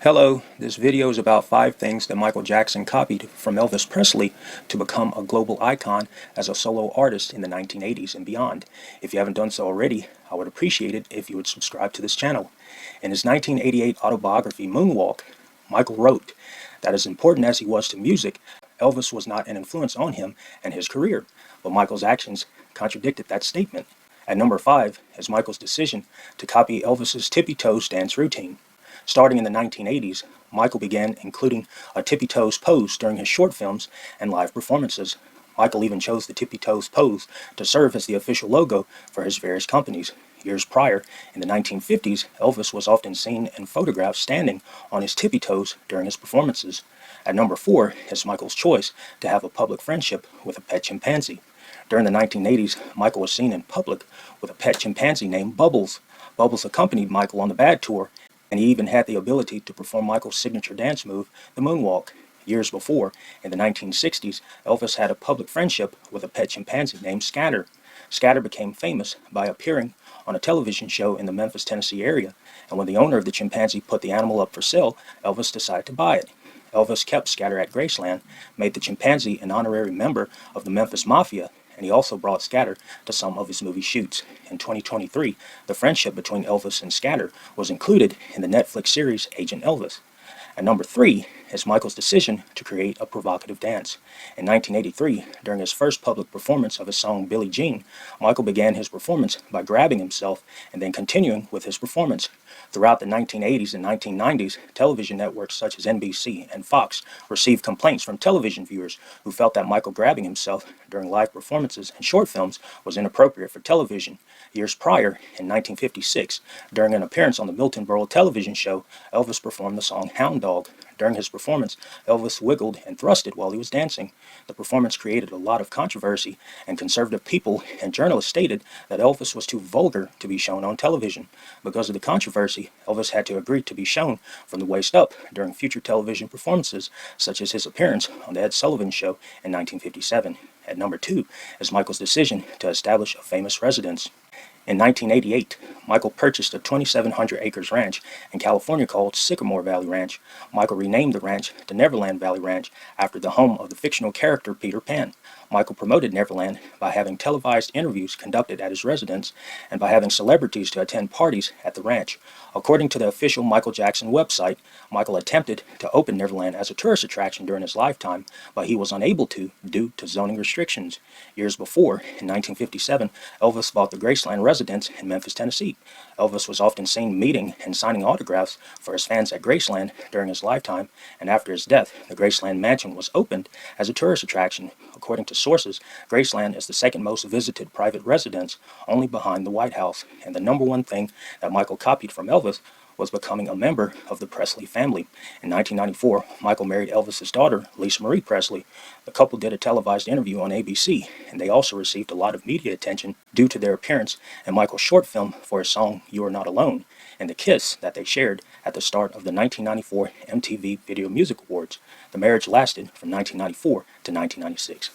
Hello, this video is about 5 things that Michael Jackson copied from Elvis Presley to become a global icon as a solo artist in the 1980s and beyond. If you haven't done so already, I would appreciate it if you would subscribe to this channel. In his 1988 autobiography, Moonwalk, Michael wrote that as important as he was to music, Elvis was not an influence on him and his career, but Michael's actions contradicted that statement. At number 5 is Michael's decision to copy Elvis's tippy toes dance routine. Starting in the 1980s, Michael began including a tippy toes pose during his short films and live performances. Michael even chose the tippy toes pose to serve as the official logo for his various companies. Years prior, in the 1950s, Elvis was often seen in photographs standing on his tippy toes during his performances. At number 4 is Michael's choice to have a public friendship with a pet chimpanzee. During the 1980s, Michael was seen in public with a pet chimpanzee named Bubbles. Bubbles accompanied Michael on the Bad Tour, and he even had the ability to perform Michael's signature dance move, the moonwalk. Years before, in the 1960s, Elvis had a public friendship with a pet chimpanzee named Scatter. Scatter became famous by appearing on a television show in the Memphis, Tennessee area, and when the owner of the chimpanzee put the animal up for sale, Elvis decided to buy it. Elvis kept Scatter at Graceland, made the chimpanzee an honorary member of the Memphis Mafia, and he also brought Scatter to some of his movie shoots. In 2023, the friendship between Elvis and Scatter was included in the Netflix series Agent Elvis. At number 3 is Michael's decision to create a provocative dance. In 1983, during his first public performance of his song Billie Jean, Michael began his performance by grabbing himself and then continuing with his performance. Throughout the 1980s and 1990s, television networks such as NBC and Fox received complaints from television viewers who felt that Michael grabbing himself during live performances and short films was inappropriate for television. Years prior, in 1956, during an appearance on the Milton Berle television show, Elvis performed the song Hound Dog. During his performance, Elvis wiggled and thrusted while he was dancing. The performance created a lot of controversy, and conservative people and journalists stated that Elvis was too vulgar to be shown on television. Because of the controversy, Elvis had to agree to be shown from the waist up during future television performances, such as his appearance on The Ed Sullivan Show in 1957. At number 2 is Michael's decision to establish a famous residence. In 1988, Michael purchased a 2,700 acres ranch in California called Sycamore Valley Ranch. Michael renamed the ranch to Neverland Valley Ranch after the home of the fictional character Peter Pan. Michael promoted Neverland by having televised interviews conducted at his residence and by having celebrities to attend parties at the ranch. According to the official Michael Jackson website, Michael attempted to open Neverland as a tourist attraction during his lifetime, but he was unable to due to zoning restrictions. Years before, in 1957, Elvis bought the Graceland residence in Memphis, Tennessee. Elvis was often seen meeting and signing autographs for his fans at Graceland during his lifetime, and after his death, the Graceland mansion was opened as a tourist attraction. According to sources, Graceland is the second most visited private residence, only behind the White House, and the number one thing that Michael copied from Elvis was becoming a member of the Presley family. In 1994, Michael married Elvis's daughter, Lisa Marie Presley. The couple did a televised interview on ABC, and they also received a lot of media attention due to their appearance in Michael's short film for his song You Are Not Alone, and the kiss that they shared at the start of the 1994 MTV Video Music Awards. The marriage lasted from 1994 to 1996.